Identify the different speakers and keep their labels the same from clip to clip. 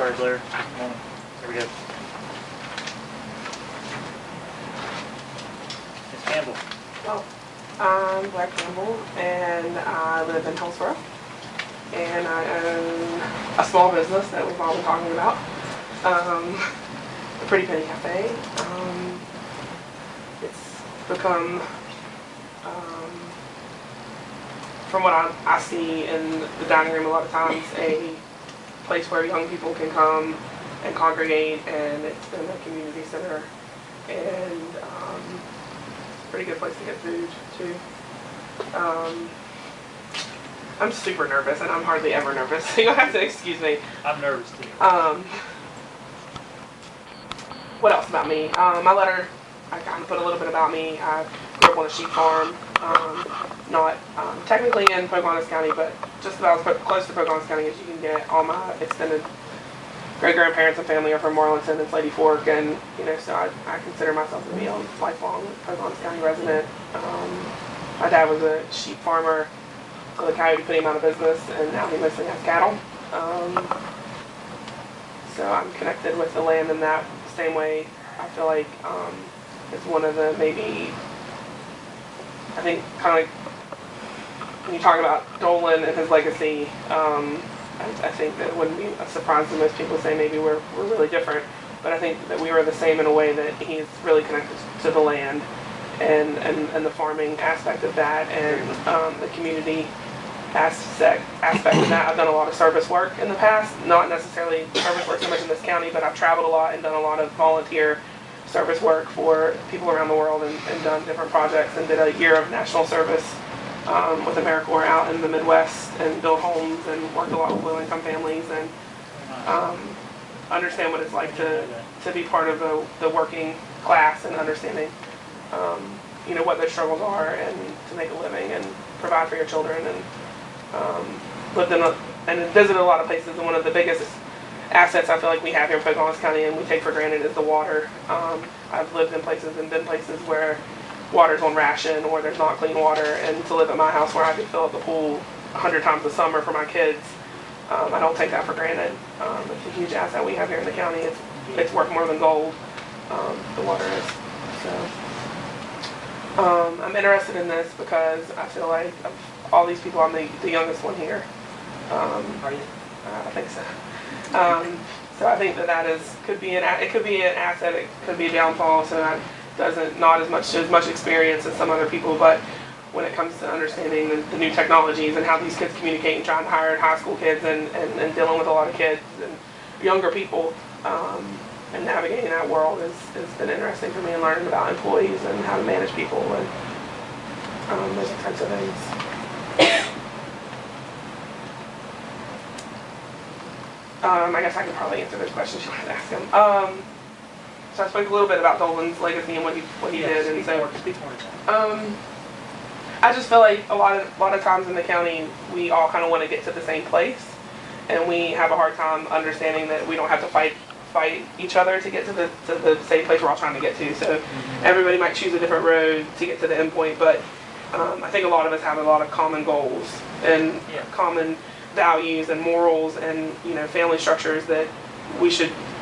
Speaker 1: Sorry, Blair. There we go. Ms. Campbell.
Speaker 2: Well, I'm Blair Campbell, and I live in Hillsborough, and I own a small business that we've all been talking about, a Pretty Penny Cafe. It's become, from what I see in the dining room a lot of times, a place where young people can come and congregate, and it's been a community center, and pretty good place to get food too. I'm super nervous, and I'm hardly ever nervous, so you'll have to excuse me.
Speaker 1: I'm nervous too.
Speaker 2: What else about me? My letter, I kind of put a little bit about me. I grew up on a sheep farm, not technically in Pocahontas County, but just about as close to Pocahontas County as you can get. All my extended great-grandparents and family are from Marlinton and Slady Fork, and so I consider myself to be a lifelong Pocahontas County resident. My dad was a sheep farmer, so the coyote put him out of business, and now he mostly has cattle. So I'm connected with the land in that same way. I feel like it's one of the I think kind of when you talk about Dolan and his legacy, I think that it wouldn't be a surprise to most people to say maybe we're really different, but I think that we were the same in a way that he's really connected to the land and the farming aspect of that, and the community aspect of that. I've done a lot of service work in the past, not necessarily service work so much in this county, but I've traveled a lot and done a lot of volunteer service work for people around the world, and done different projects, and did a year of national service with AmeriCorps out in the Midwest, and built homes and worked a lot with low-income families, and understand what it's like to be part of the working class, and understanding what their struggles are, and to make a living and provide for your children, and lived in and visited a lot of places. And one of the biggest assets I feel like we have here in Pocahontas County, and we take for granted, is the water. I've lived in places and been places where water's on ration, or there's not clean water, and to live at my house where I could fill up the pool 100 times a summer for my kids, I don't take that for granted. It's a huge asset we have here in the county. It's worth more than gold, the water is. So I'm interested in this because I feel like of all these people, I'm the youngest one here.
Speaker 1: Are you?
Speaker 2: I think so. So I think that could be an asset. It could be a downfall. So that doesn't not as much experience as some other people. But when it comes to understanding the new technologies and how these kids communicate, and trying to hire high school kids, and dealing with a lot of kids and younger people, and navigating that world has been interesting for me, and learning about employees and how to manage people, and those types of things. I guess I could probably answer those questions you wanted to ask him. So I spoke a little bit about Dolan's legacy and what he did, and so I just feel like a lot of times in the county we all kind of want to get to the same place, and we have a hard time understanding that we don't have to fight each other to get to the same place we're all trying to get to. So everybody might choose a different road to get to the end point, but I think a lot of us have a lot of common goals and common values and morals, and family structures that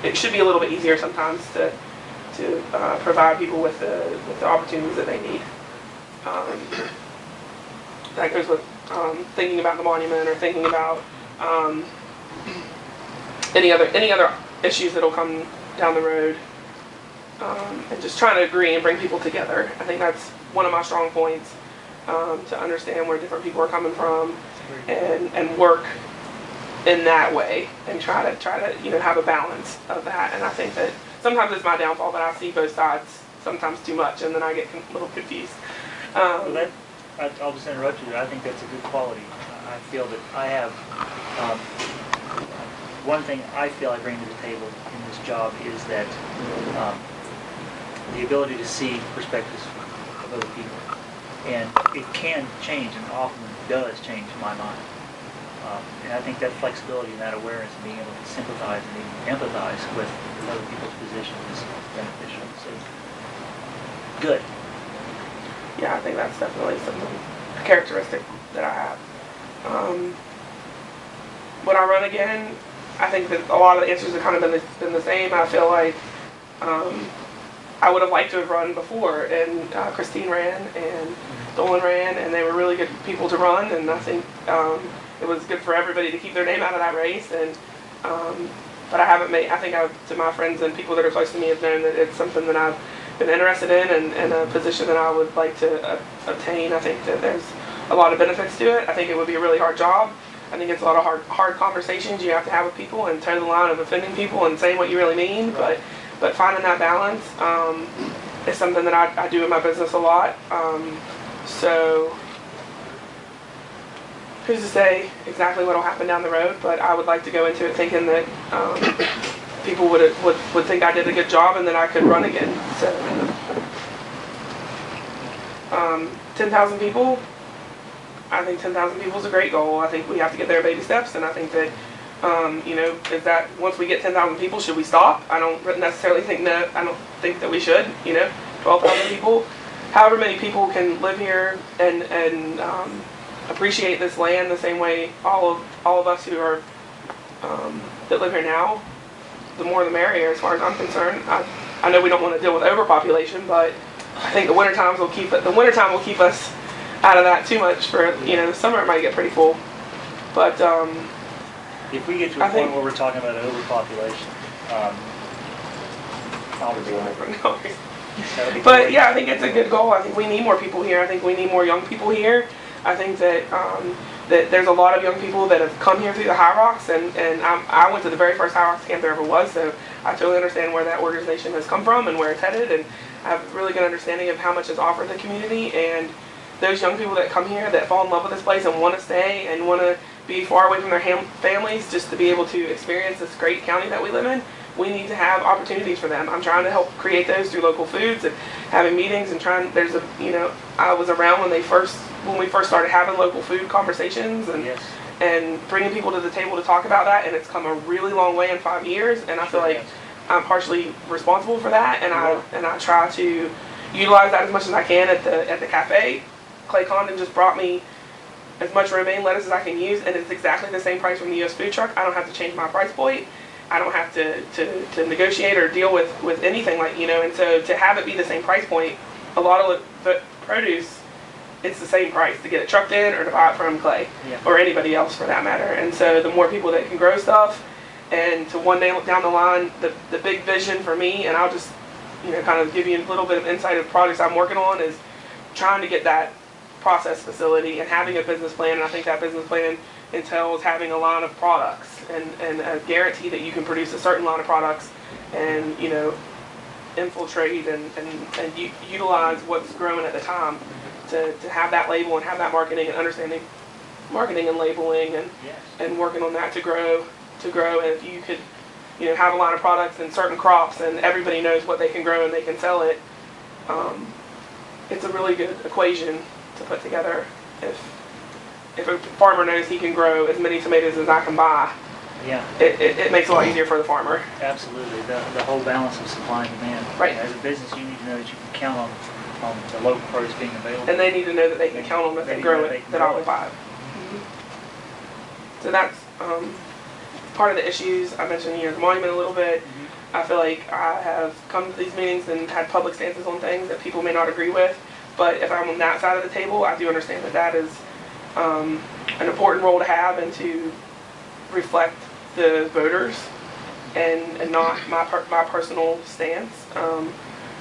Speaker 2: it should be a little bit easier sometimes to provide people with the opportunities that they need. That goes with thinking about the monument, or thinking about any other issues that'll come down the road, and just trying to agree and bring people together. I think that's one of my strong points, to understand where different people are coming from, and work in that way, and try to have a balance of that. And I think that sometimes it's my downfall that I see both sides sometimes too much, and then I get a little confused.
Speaker 1: I'll just interrupt you. I think that's a good quality. I feel that I have one thing I feel I bring to the table in this job is that the ability to see perspectives of other people. And it can change, and often does change my mind. And I think that flexibility and that awareness and being able to sympathize and even empathize with other people's position is beneficial. So, good.
Speaker 2: Yeah, I think that's definitely a characteristic that I have. Would I run again? I think that a lot of the answers have kind of been the same. I feel like I would have liked to have run before, and Christine ran, and Dolan ran, and they were really good people to run, and I think it was good for everybody to keep their name out of that race. And but I haven't made. I think to my friends and people that are close to me have known that it's something that I've been interested in, and a position that I would like to obtain. I think that there's a lot of benefits to it. I think it would be a really hard job. I think it's a lot of hard conversations you have to have with people, and toe the line of offending people and saying what you really mean.
Speaker 1: Right.
Speaker 2: But finding that balance is something that I do in my business a lot. So who's to say exactly what will happen down the road? But I would like to go into it thinking that people would think I did a good job and that I could run again. So 10,000 people. I think 10,000 people is a great goal. I think we have to get there baby steps, and I think that, is that once we get 10,000 people, should we stop? I don't necessarily think that. I don't think that we should. 12,000 people, however many people can live here and appreciate this land the same way all of us who are that live here now. The more the merrier, as far as I'm concerned. I know we don't want to deal with overpopulation, but I think the winter times will keep it. The wintertime will keep us out of that too much. For the summer it might get pretty full, but
Speaker 1: if we get to a point where we're talking about overpopulation, I'll be honest.
Speaker 2: But yeah, I think it's a good goal. I think we need more people here. I think we need more young people here. I think that that there's a lot of young people that have come here through the High Rocks, and I went to the very first High Rocks camp there ever was, so I totally understand where that organization has come from and where it's headed, and I have a really good understanding of how much it's offered the community. And those young people that come here that fall in love with this place and want to stay and want to be far away from their families just to be able to experience this great county that we live in, we need to have opportunities for them. I'm trying to help create those through local foods and having meetings and I was around when we first started having local food conversations and bringing people to the table to talk about that, and it's come a really long way in 5 years, and I feel like I'm partially responsible for that, and I try to utilize that as much as I can at the cafe. Clay Condon just brought me as much romaine lettuce as I can use, and it's exactly the same price from the U.S. food truck. I don't have to change my price point. I don't have to negotiate or deal with anything and so to have it be the same price point, a lot of the produce, it's the same price to get it trucked in or to buy it from Clay or anybody else for that matter. And so the more people that can grow stuff, and to one day down the line, the big vision for me, and I'll just kind of give you a little bit of insight of projects I'm working on, is trying to get that process facility and having a business plan. And I think that business plan entails having a line of products and a guarantee that you can produce a certain line of products and infiltrate and utilize what's growing at the time to have that label and have that marketing and understanding marketing and labeling and working on that to grow. And if you could have a line of products and certain crops and everybody knows what they can grow and they can sell it, it's a really good equation to put together. If a farmer knows he can grow as many tomatoes as I can buy, it makes it a lot easier for the farmer.
Speaker 1: Absolutely. The whole balance of supply and demand.
Speaker 2: Right.
Speaker 1: As a business, you need to know that you can count on the local produce being available.
Speaker 2: And they need to know that they can count on that they grow it, that I will buy it. So that's part of the issues. I mentioned the monument a little bit. I feel like I have come to these meetings and had public stances on things that people may not agree with, but if I'm on that side of the table, I do understand that that is an important role to have and to reflect the voters and not my personal stance.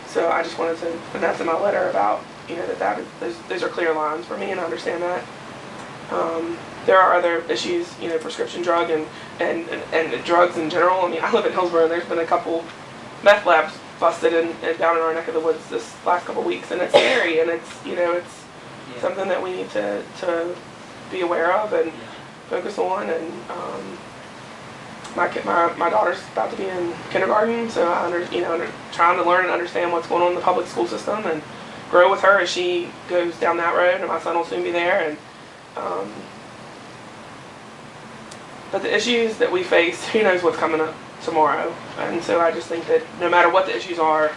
Speaker 2: So I just wanted to put that in my letter about those are clear lines for me, and I understand that. There are other issues, prescription drug and drugs in general. I mean, I live in Hillsborough, and there's been a couple meth labs busted down in our neck of the woods this last couple of weeks, and it's scary, and it's something that we need to be aware of and focus on. And my daughter's about to be in kindergarten, so trying to learn and understand what's going on in the public school system and grow with her as she goes down that road. And my son will soon be there, and but the issues that we face, who knows what's coming up tomorrow. And so I just think that no matter what the issues are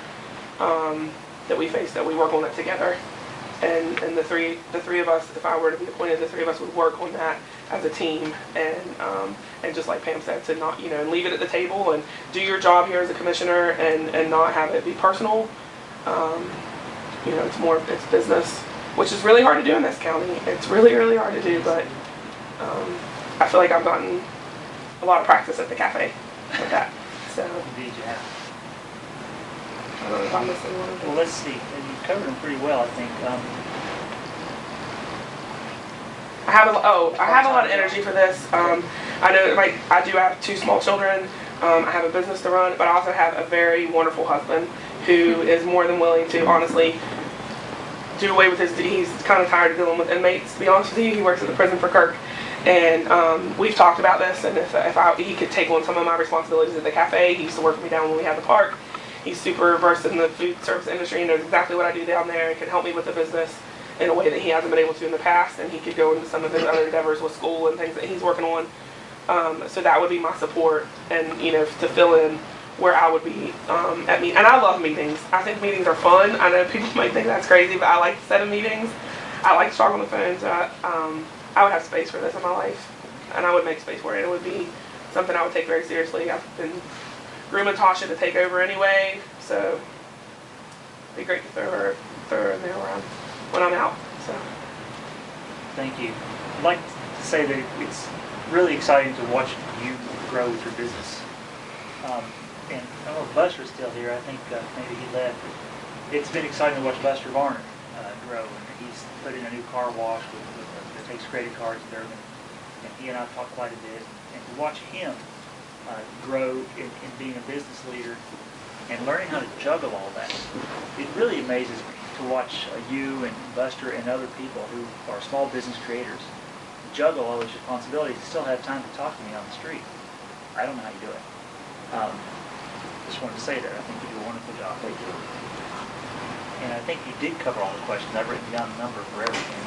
Speaker 2: that we face, that we work on it together. and the three of us, if I were to be appointed, the three of us would work on that as a team, and just like Pam said, to not, and leave it at the table and do your job here as a commissioner, and not have it be personal. It's business, which is really hard to do in this county. It's really, really hard to do, but I feel like I've gotten a lot of practice at the cafe with that. So
Speaker 1: Indeed, you have.
Speaker 2: I don't know if I'm missing one of them.
Speaker 1: Well, let's see. You've covered them pretty well, I think.
Speaker 2: I have a lot of energy for this. I know, I do have 2 small children. I have a business to run, but I also have a very wonderful husband who is more than willing to honestly do away with he's kind of tired of dealing with inmates, to be honest with you. He works at the prison for Kirk. And we've talked about this, and if he could take on some of my responsibilities at the cafe. He used to work with me down when we had the park. He's super versed in the food service industry and knows exactly what I do down there, and can help me with the business in a way that he hasn't been able to in the past, and he could go into some of his other endeavors with school and things that he's working on. So that would be my support, and to fill in where I would be at me. And I love meetings. I think meetings are fun. I know people might think that's crazy, but I like to set in meetings. I like to talk on the phone. So I would have space for this in my life, and I would make space for it. It would be something I would take very seriously. I've been grooming Tasha to take over anyway, so it'd be great to throw her in there around when I'm out. So
Speaker 1: Thank you. I'd like to say that it's really exciting to watch you grow with your business. And I don't know if Buster's still here. I think maybe he left. It's been exciting to watch Buster Varner grow. And he's put in a new car wash that takes credit cards and everything. And he and I talked quite a bit. And to watch him grow in being a business leader and learning how to juggle all that, it really amazes me to watch you and Buster and other people who are small business creators juggle all these responsibilities and still have time to talk to me on the street. I don't know how you do it. Just wanted to say that. I think you do a wonderful job.
Speaker 2: thank you.
Speaker 1: And I think you did cover all the questions. I've written down the number for everything.